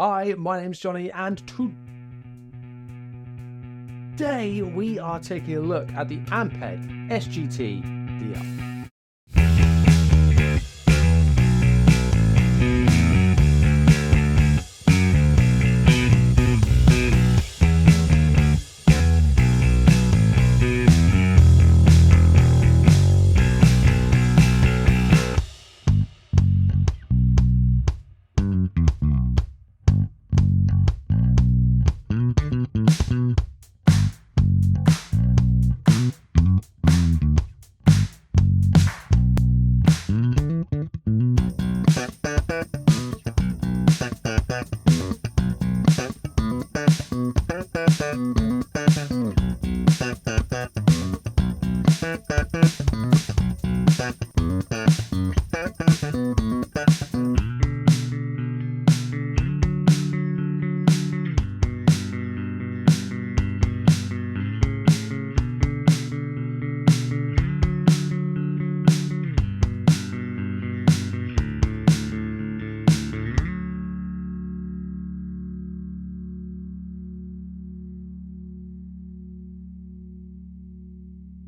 Hi, my name's Jonny, and today we are taking a look at the Ampeg SGT-DI.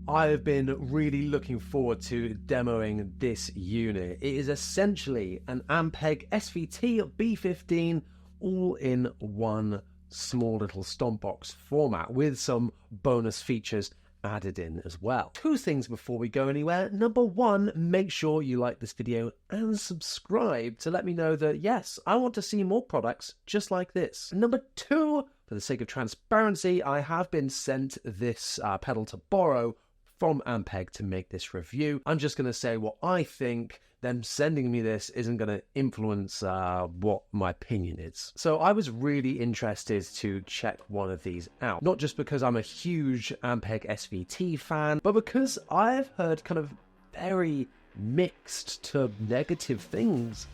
I've been really looking forward to demoing this unit. It is essentially an Ampeg SVT B15 all in one small little stomp box format with some bonus features added in as well. Two things before we go anywhere. Number one, make sure you like this video and subscribe to let me know that yes, I want to see more products just like this. Number two, for the sake of transparency, I have been sent this pedal to borrow from Ampeg to make this review. I'm just going to say what I think. Them sending me this isn't going to influence what my opinion is. So I was really interested to check one of these out. Not just because I'm a huge Ampeg SVT fan, but because I've heard kind of very mixed to negative things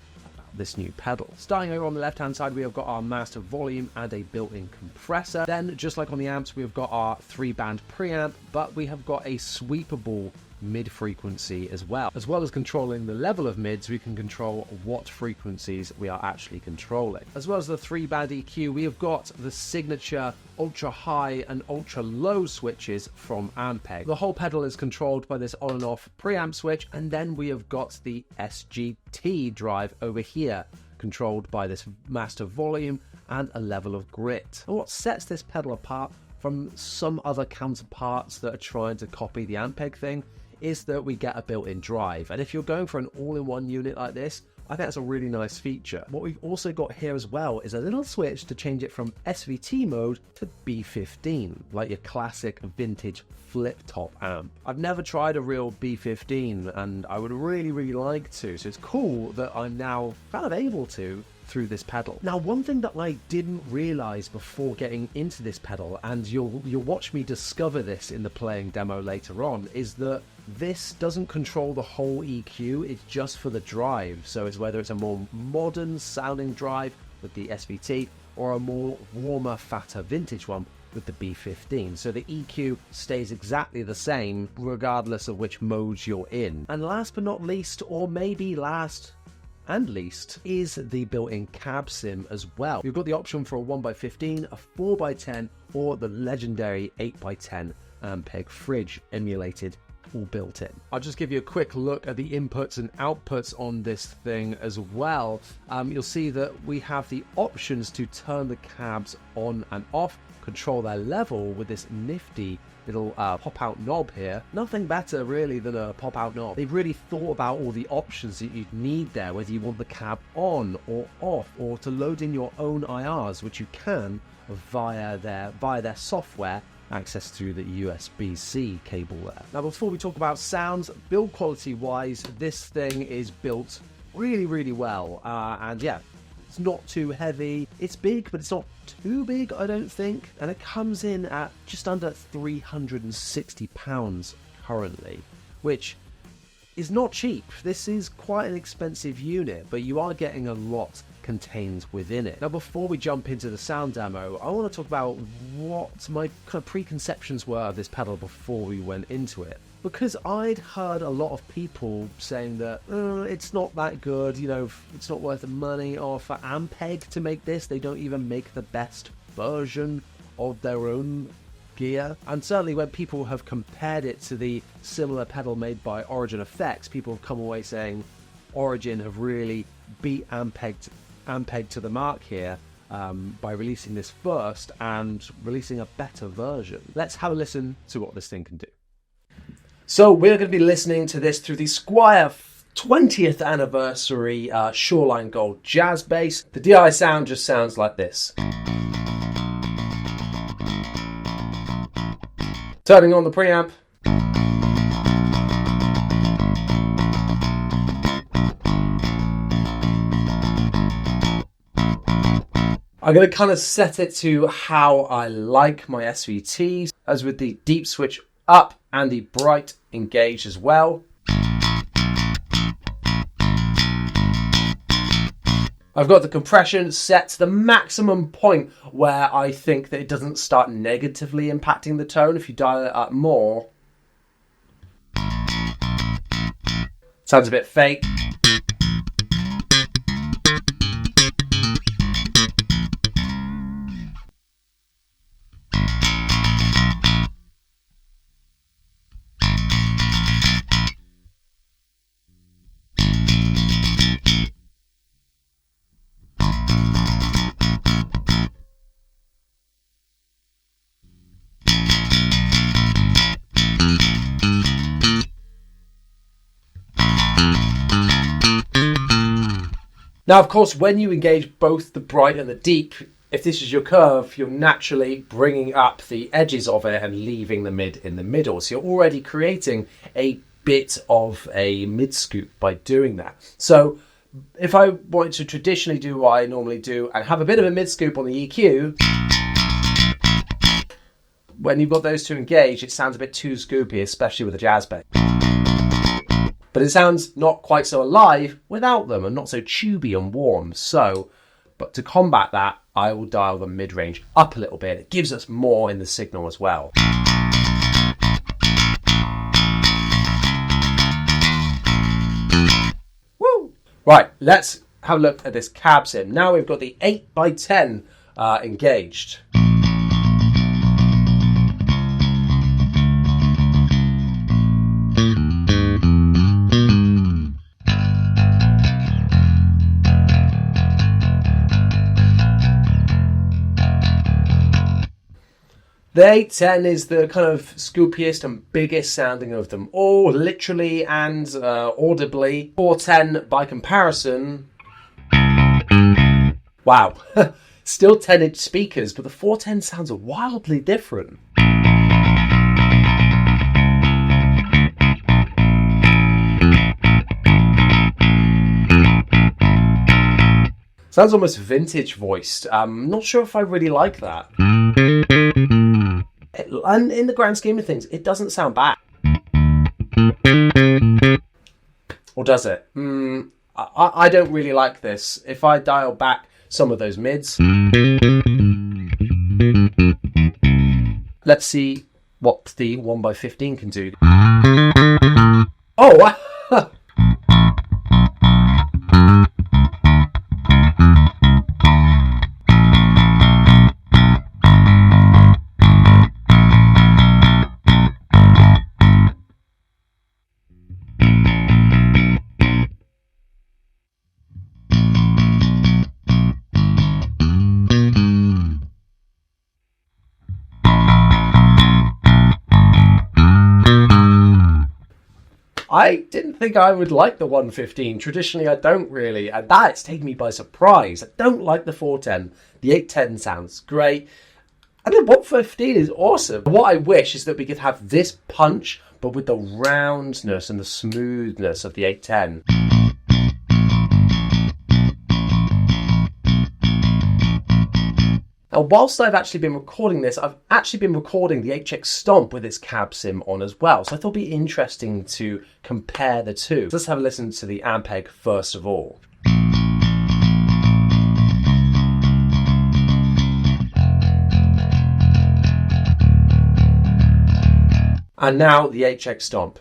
this new pedal. Starting over on the left hand side, we have got our master volume and a built-in compressor. Then just like on the amps, we've got our 3-band preamp, but we have got a sweepable mid frequency as well as controlling the level of mids. We can control what frequencies we are actually controlling. As well as the 3-band EQ, we have got the signature ultra high and ultra low switches from Ampeg. The whole pedal is controlled by this on and off preamp switch, and then we have got the SGT drive over here controlled by this master volume and a level of grit. And what sets this pedal apart from some other counterparts that are trying to copy the Ampeg thing is that we get a built-in drive. And if you're going for an all-in-one unit like this, I think that's a really nice feature. What we've also got here as well is a little switch to change it from SVT mode to B15, like your classic vintage flip-top amp. I've never tried a real B15 and I would really like to, so it's cool that I'm now kind of able to through this pedal. Now, one thing that I didn't realize before getting into this pedal, and you'll watch me discover this in the playing demo later on, is that this doesn't control the whole EQ, it's just for the drive. So it's whether it's a more modern sounding drive with the SVT or a more warmer, fatter vintage one with the B15. So the EQ stays exactly the same regardless of which modes you're in. And last but not least, or maybe last and least, is the built-in cab sim as well. You've got the option for a 1x15, a 4x10, or the legendary 8x10 Ampeg fridge emulated, all built in. I'll just give you a quick look at the inputs and outputs on this thing as well. You'll see that we have the options to turn the cabs on and off, control their level with this nifty little pop-out knob here. Nothing better really than a pop-out knob. They've really thought about all the options that you'd need there, whether you want the cab on or off, or to load in your own IRs, which you can via their software, access through the USB-C cable there. Now, before we talk about sounds, build quality wise, this thing is built really well, and yeah, it's not too heavy. It's big, but it's not too big, I don't think. And it comes in at just under £360 currently, which is not cheap. This is quite an expensive unit, but you are getting a lot contains within it. Now, before we jump into the sound demo, I want to talk about what my kind of preconceptions were of this pedal before we went into it. Because I'd heard a lot of people saying that it's not that good, you know, it's not worth the money, or for Ampeg to make this, they don't even make the best version of their own gear. And certainly when people have compared it to the similar pedal made by Origin Effects, people have come away saying Origin have really beat Ampeg to the mark here by releasing this first and releasing a better version. Let's have a listen to what this thing can do. So we're going to be listening to this through the Squier 20th anniversary Shoreline Gold Jazz Bass. The DI sound just sounds like this. Turning on the preamp. I'm going to kind of set it to how I like my SVTs, as with the deep switch up and the bright engaged as well. I've got the compression set to the maximum point where I think that it doesn't start negatively impacting the tone. If you dial it up more, sounds a bit fake. Now, of course, when you engage both the bright and the deep, if this is your curve, you're naturally bringing up the edges of it and leaving the mid in the middle. So you're already creating a bit of a mid scoop by doing that. So if I wanted to traditionally do what I normally do and have a bit of a mid scoop on the EQ, when you've got those two engaged, it sounds a bit too scoopy, especially with a jazz bass. But it sounds not quite so alive without them and not so tubey and warm. So, but to combat that, I will dial the mid-range up a little bit. It gives us more in the signal as well. Woo! Right, let's have a look at this cab sim. Now we've got the 8x10 engaged. The 810 is the kind of scoopiest and biggest sounding of them all, literally and audibly. 410 by comparison, wow, still 10-inch speakers, but the 410 sounds wildly different. Sounds almost vintage voiced. I'm not sure if I really like that. And in the grand scheme of things, it doesn't sound bad. Or does it? I don't really like this. If I dial back some of those mids, let's see what the 1x15 can do. Oh, wow. I didn't think I would like the 115. Traditionally, I don't really. And that's taken me by surprise. I don't like the 410. The 810 sounds great. And the 115 is awesome. What I wish is that we could have this punch, but with the roundness and the smoothness of the 810. Now, whilst I've actually been recording this, I've actually been recording the HX Stomp with its cab sim on as well. So I thought it'd be interesting to compare the two. So let's have a listen to the Ampeg first of all. And now the HX Stomp.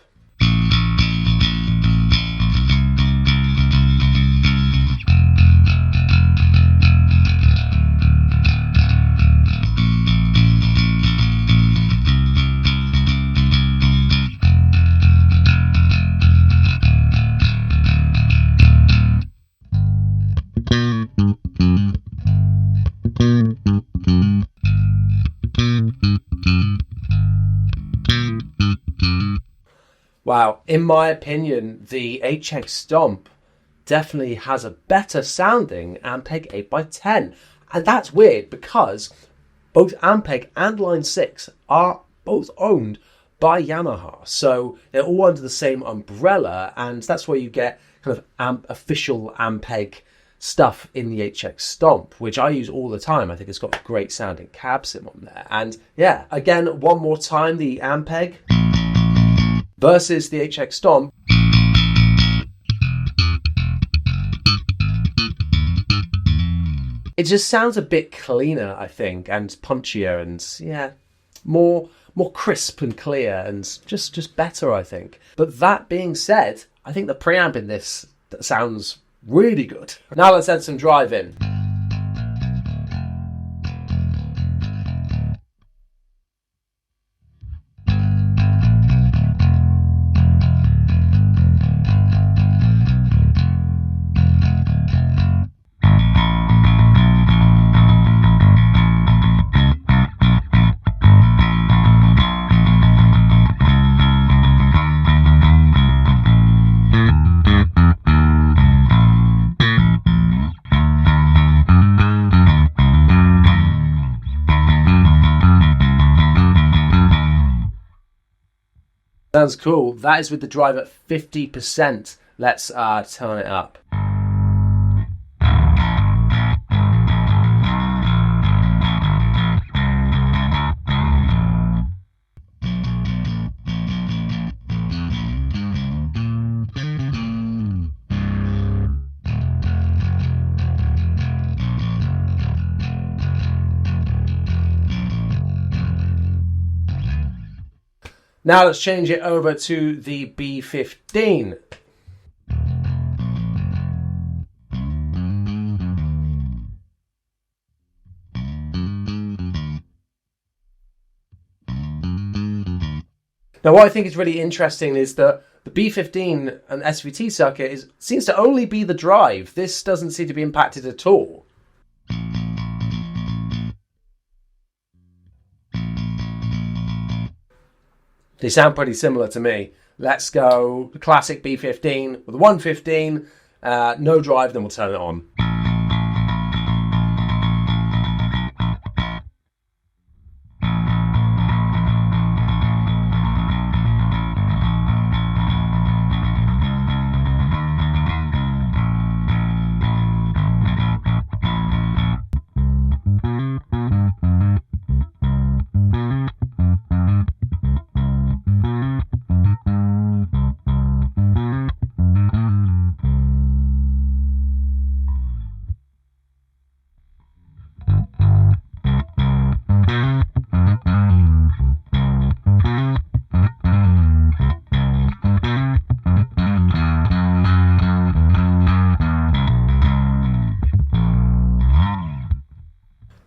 Wow, in my opinion, the HX Stomp definitely has a better sounding Ampeg 8x10. And that's weird because both Ampeg and Line 6 are both owned by Yamaha. So they're all under the same umbrella, and that's where you get kind of official Ampeg stuff in the HX Stomp, which I use all the time. I think it's got a great sounding cab sim on there. And yeah, again, one more time, the Ampeg versus the HX Stomp. It just sounds a bit cleaner, I think, and punchier, and yeah, more crisp and clear, and just better, I think. But that being said, I think the preamp in this sounds really good. Now let's add some drive in. Sounds cool. That is with the drive at 50%. Let's turn it up. Now let's change it over to the B15. Now what I think is really interesting is that the B15 and SVT circuit seems to only be the drive. This doesn't seem to be impacted at all. They sound pretty similar to me. Let's go classic B15 with a 115, no drive, then we'll turn it on.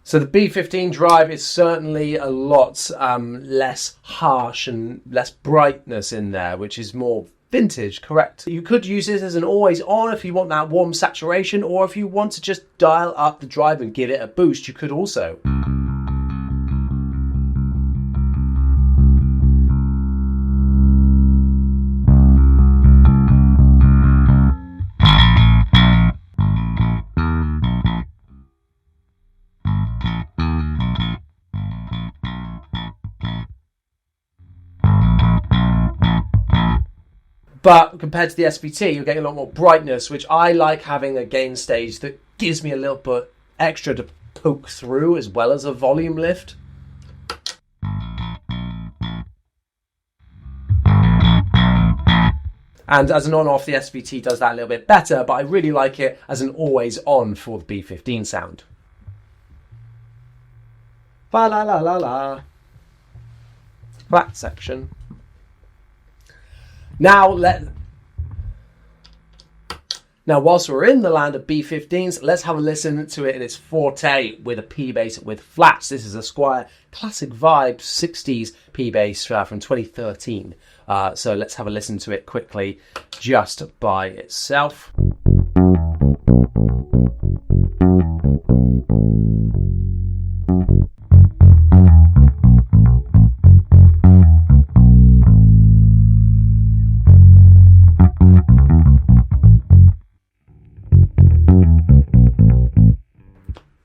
So the B15 drive is certainly a lot less harsh and less brightness in there, which is more vintage, correct? You could use this as an always on if you want that warm saturation, or if you want to just dial up the drive and give it a boost, you could also. But compared to the SVT, you're getting a lot more brightness, which I like having a gain stage that gives me a little bit extra to poke through, as well as a volume lift. And as an on-off, the SVT does that a little bit better, but I really like it as an always-on for the B15 sound. Fa la la la la. That section. Now, whilst we're in the land of B15s, let's have a listen to it in its forte with a P-Bass with flats. This is a Squier Classic Vibe 60s P-Bass from 2013. So let's have a listen to it quickly just by itself.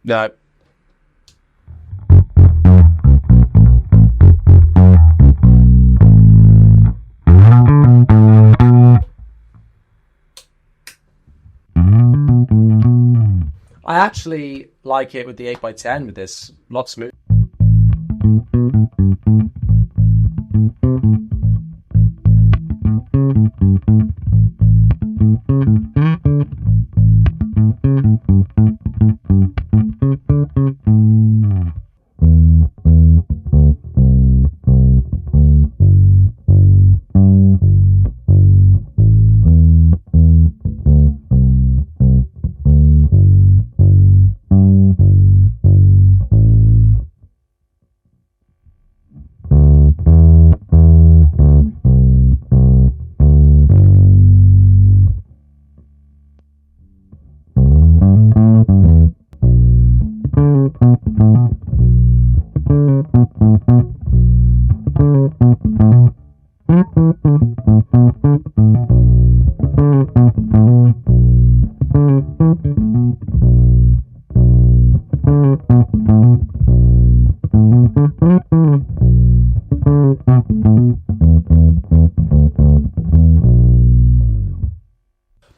No. I actually like it with the 8x10 with this, a lot smooth.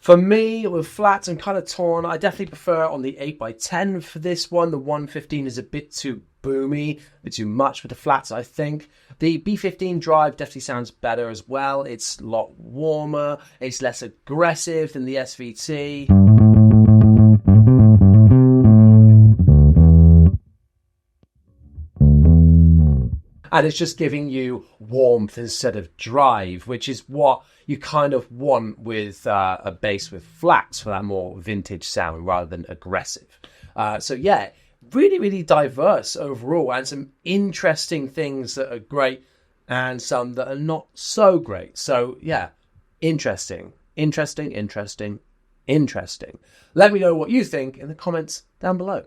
For me, with flats, I'm kind of torn. I definitely prefer on the 8x10 for this one. The 115 is a bit too boomy, a bit too much with the flats, I think. The B15 drive definitely sounds better as well. It's a lot warmer. It's less aggressive than the SVT. And it's just giving you warmth instead of drive, which is what you kind of want with a bass with flats for that more vintage sound rather than aggressive. So yeah, really, really diverse overall, and some interesting things that are great and some that are not so great. So yeah, interesting. Let me know what you think in the comments down below.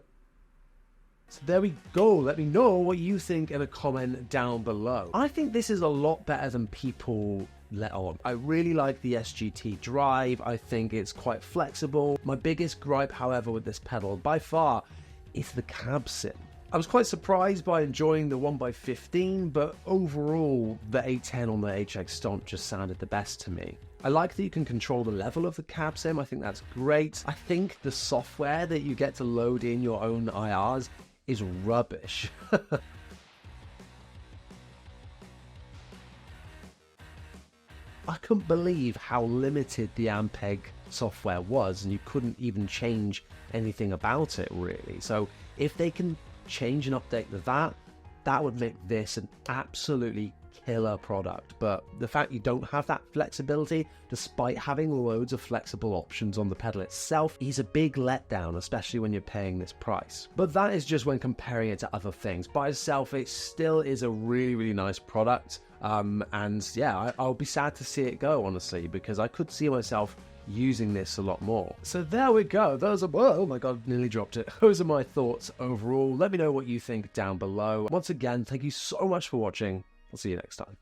So there we go. Let me know what you think in a comment down below. I think this is a lot better than people let on. I really like the SGT drive. I think it's quite flexible. My biggest gripe, however, with this pedal by far is the cab sim. I was quite surprised by enjoying the 1x15, but overall the 810 on the HX Stomp just sounded the best to me. I like that you can control the level of the cab sim. I think that's great. I think the software that you get to load in your own IRs is rubbish. I couldn't believe how limited the Ampeg software was, and you couldn't even change anything about it really. So if they can change and update that would make this an absolutely killer product. But the fact you don't have that flexibility, despite having loads of flexible options on the pedal itself, is a big letdown, especially when you're paying this price. But that is just when comparing it to other things. By itself, it still is a really, really nice product. And yeah, I'll be sad to see it go, honestly, because I could see myself using this a lot more. So there we go. Those are, oh my god, nearly dropped it. Those are my thoughts overall. Let me know what you think down below. Once again, thank you so much for watching. I'll see you next time.